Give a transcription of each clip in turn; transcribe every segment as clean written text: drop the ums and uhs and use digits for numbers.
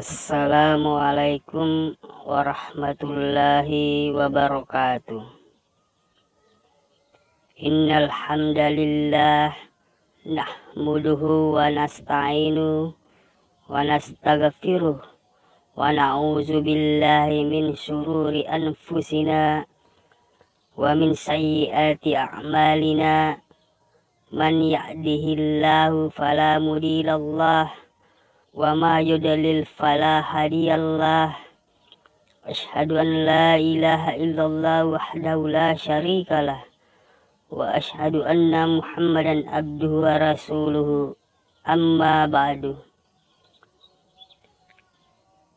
Assalamualaikum warahmatullahi wabarakatuh. Innal hamdalillah nahmaduhu wa nasta'inu wa nastaghfiruh wa na'udzu billahi min syururi anfusina wa min sayyiati a'malina. Man yahdihillahu fala mudhillalah wa ma yudlil fala hadiyalah. Asyhadu an la ilaha illallah wahdahu la syarikalah wa asyhadu anna Muhammadan abduhu wa rasuluhu. Amma ba'du.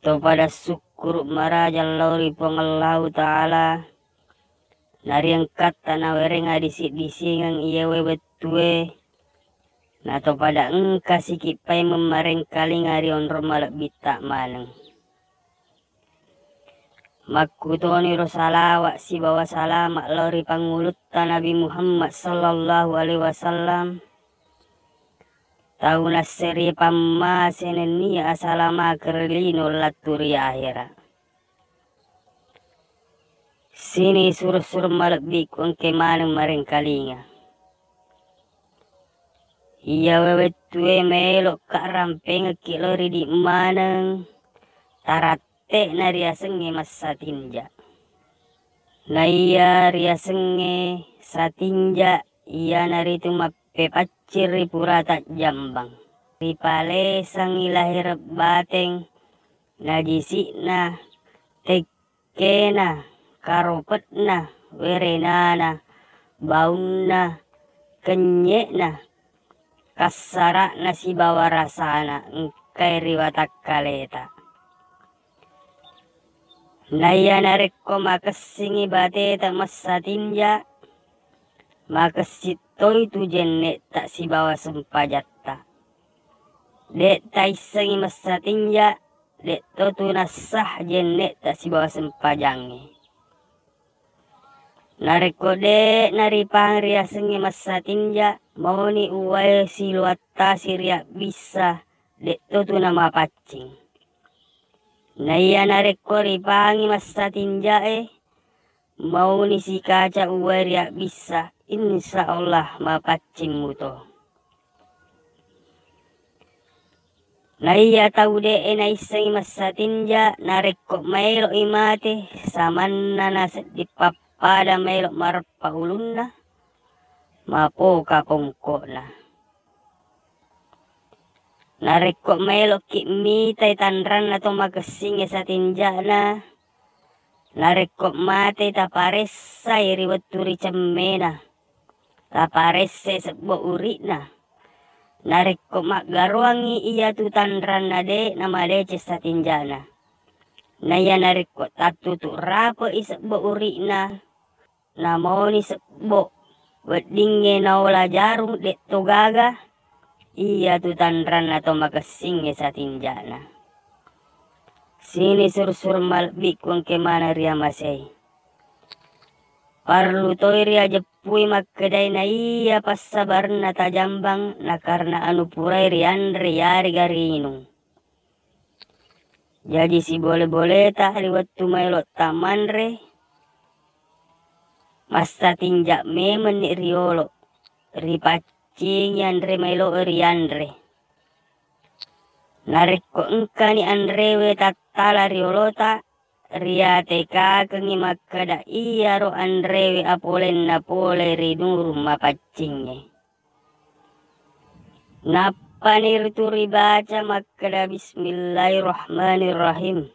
Topada syukur marajal lauri pengallahu ta'ala nari angkat tanah wereng adisi-disi ngang iya wewetue. Nah topada engka sikipai memareng kali ngari onro malak bita maneng. Makutoni rosalawak si bawa salamak lori pangulut Nabi Muhammad sallallahu alaihi wasallam. Tahu naseri pamma seneni asalama kerlino laturi akhira. Sini sur-sur malak bikung kemaneng mareng kalinga. Iya wewetue melok kak rampeng kilori di maneng tarate na ria senge mas satinja. Na iya ria senge satinja iya nari tumape paciri purata jambang. Ripale sangi lahir bateng na jisikna tekena karopetna werenana baunna kenyekna. Kasara nasi bawa rasana engkai riwatak kaleta. Naya nareko makasingi bate tak masa tinja. Makasito itu jenek tak si bawa sempajatta. Dek tak isengi masa tinja. Dek to tu nasah jenek tak si bawa sempajangi. Nareko dek naripang ria sengi masa tinja. Mau ni uwai siluata siriak bisa dek to tu nama pacing. Naya nareko ripangi masa tinja mau ni si kaca uwai riak bisa insya Allah ma pacing muto. Naya tahu dek na isengi masa tinja nareko mailok imate samanna naset dipapada mailok marpa ulunna. Mapo kapongko na. Nareko melok ki mitai tanran atau makasing sa tinja na. Nareko mate taparesa iri weturi cemena. Taparese sebo uri na. Nareko magaruangi iya tu tanran na de nama de sa tinja na. Naya nareko tatutu rapo isebo uri na. Namoni sebo. Wedinge naola jarum dek togaga. Iya tu tanran atau makasing sa tinjana. Sini sur-sur malbik kung kemana ria masay. Parlu toy ria jepui makkedai na iya pas sabar na tajambang na karena anu purai riandre yari garinung. Jadi si boleh-boleh tak liwat tumailot taman re. Masa tinjak memen ni riolo. Ripacing yandre melo riandre. Nareko engka ni andrewe tatala riolota. Riate kakengi makada iya ro andrewe apolen napole rinuru mapacingnya. Napa niritu ribaca makada bismillahirrahmanirrahim.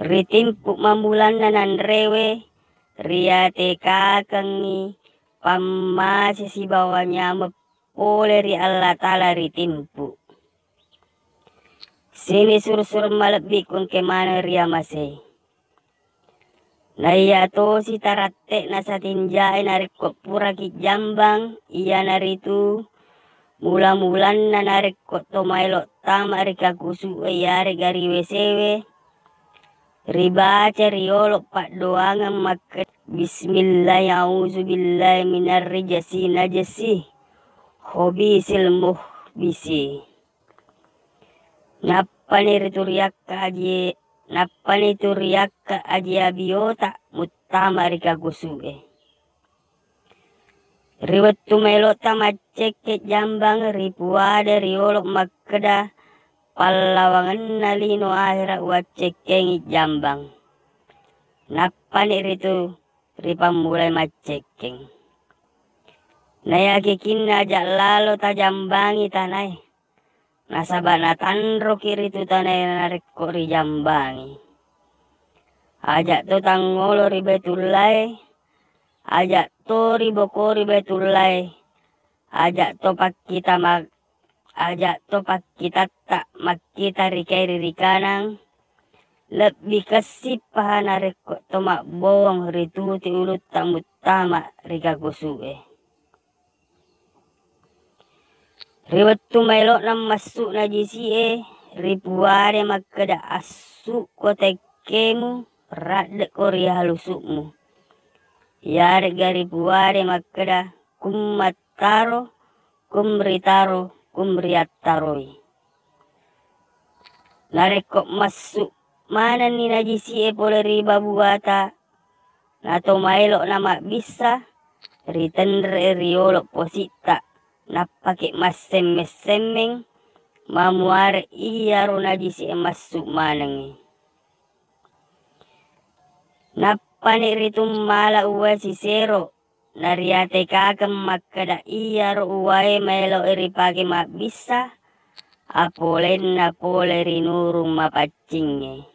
Ritimpuk mambulan nan andrewe. Riate kakengi pamma si bawanya mepole ri Allah ta'ala ritimpu. Sini sur-sur malebik kung kemana ria masay. Naya to si tarate na sa tinjay narikot pura ki jambang. Iya naritu mula-mulan na narikot tomailot tama rika kusu yari gari wesewe. Ribaca riolok pak doangan maket. Bismillah ya'udzubillahi minarrijasi najasi. Khobisil muhbisi. nappanituriakka aji abiota muttama rika kusue. Riwettu melota macekke Jambang ripuade riolok makkeda pallawangan nalino akhira wacekkengi Jambang. Nappani ritu ripamulai macekkeng. Nayake kinna ajak lalo ta Jambangi tanai. Nasabana tandro kiri tu tanai narikko ri Jambangi. Ajak to tangolo ribetulai. Ajak to ribokori betulai. Ajak to pakkita tak makkita rikairi rikanang. Lebih kesipahan narikko to mak bowong rituti ulut tak mutama rika kusue. Riwettu melok nam masuk najisie ripuade makkeda asuk ko tekkemu radek ko rihalusukmu. Yare gari puade makkeda kummataro kumritaro kumriattaroi. Narekko masuk mana ni najisie pole riba buata nato maelok nama bisa ritendre riolok posita napake masemmeng mamuare iyaro najisie masuk manangi. Nappani ritum mala uwe sisero nariate kakem makkeda iyaro uwae melo iripake mak bisa apolen pole rinurung mapaccinge.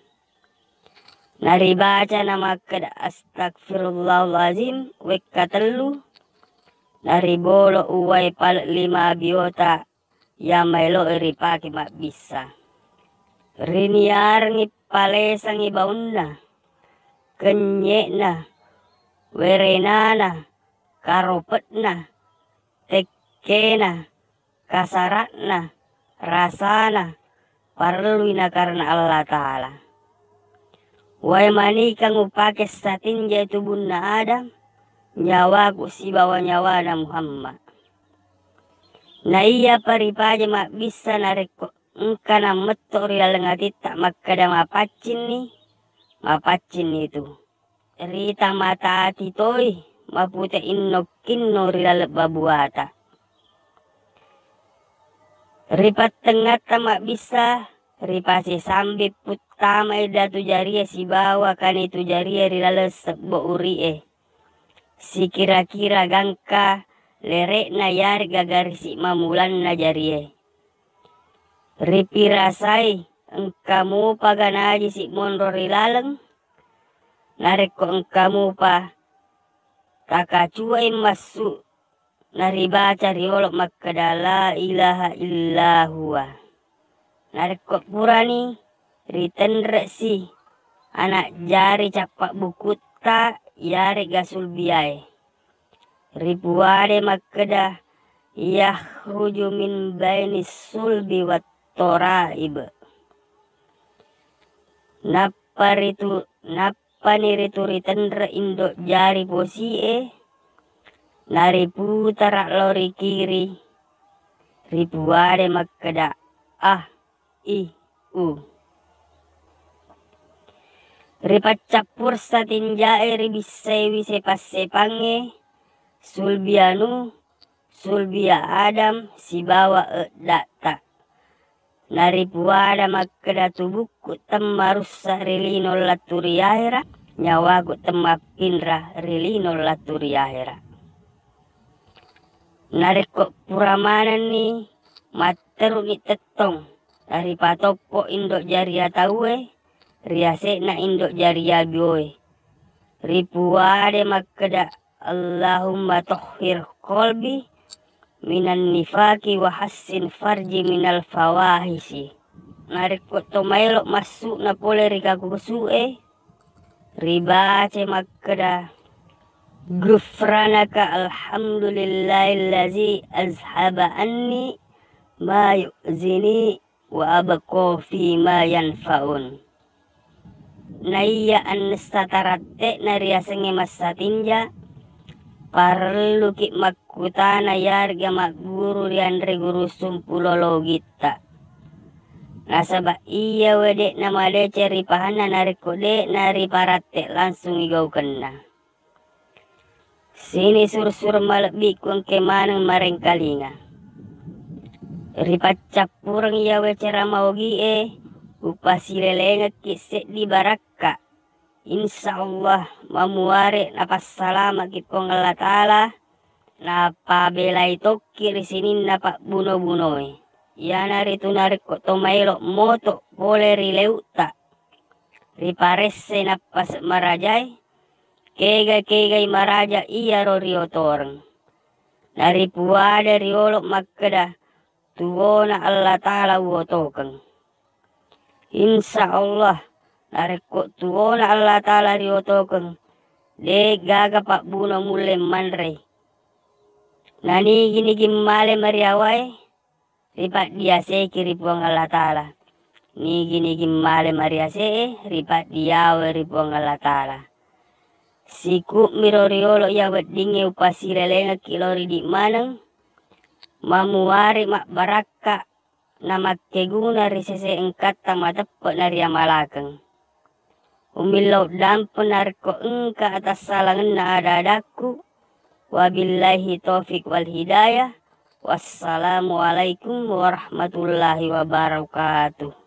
Naribaca nama makkeda astagfirullahalazim wekka telu naribolo uwae pal 5 biota ya melo iripake mak bisa. Riniar ngipalesangi baunna kenyekna, werenana, karopetna, tekkena, kasaratna, rasana, parluina karena Allah Ta'ala. Wai manikang upake satinja tubunna Adam, nyawaku si bawa nyawana Muhammad. Na iya paripaje mak bisa nareko engkana metto rilalengati tak makkada mapacin ni. Mapacin itu rita mata ati toy mapute inno kinno rilalep babuata. Ripat tengah tamak bisa ripasi sambil putama datu jaria si bawa kan itu jaria rilalep sebo urie. Si kira-kira gangka lerek na yari gagarisi mamulan na jarie. Ripi rasai engkamu paganaji si monro rilaleng nareko engkamu pa takacuai masuk naribaca riolok makkeda la ilaha illa huwa. Nareko purani ritendre si anak jari capak bukutta yare gasul biai. Ripuade makkeda yahruju min bainis sulbi wat toraib. Nappanitu ritendre indok jari posie nariputar lori kiri ripuade makkeda u. Ripat capur satinjae ribisewi sepas-sepange sulbianu sulbia Adam si bawa data. Naripuada makkeda tubuku temmarussa rilino laturi ahira nyawaku temapindra rilino laturi ahira. Nareko puramanan ni materu ni tetong dari patopo indok jaria taue riasekna indok jaria bioe. Ripuade makkeda Allahumma tohhir kolbi minan nifaki wa hassin farji minal fawahisi. Nareko tomailok masuk na pole rika kusue ribace makkeda gufranaka alhamdulillahillazi azhaba anni ma yu'zini wa abqa fi ma yanfa'un. Naiya an sataratte nariasenge masatinja parlu ki makkutana yarga mak guru riandre guru sumpulolo gitta. Nasaba iya wedek nama de ceri pahana nari kode nari parate langsung igaukenna. Sini sur-sur malebik kuang kemanang mareng kalinga. Ripat capurang iya we cerama ogi upasi lelenga kisek di barakka. Insya Allah mamuare napas salama kipong Allah Ta'ala napa belai tokki risinin napa buno-bunoi. Ya nari tu nari kok tomailo moto boleh rileuta. Riparesse napas marajai. Kega maraja iya roriotoreng. Nari puada riolok makkada. Tuona Allah Ta'ala uotokeng. Insya Allah. Nari kok tuona Allah Ta'ala riotokeng. De gaga pak buno mule manre. Nani gini gimale mariawai. Ripat dia kiri puang Allah Ta'ala. Ni gini male Maria ripat dia ripuang Allah Ta'ala. Siku miroriolo ya wedinge upasi lelenga kilori di manang. Mamuari mak baraka. Nama keguna risese engkata matepot nari amalakeng. Umilau dampen narko engka atas salangan na ada-adaku. Wabillahi taufik wal hidayah. Wassalamualaikum warahmatullahi wabarakatuh.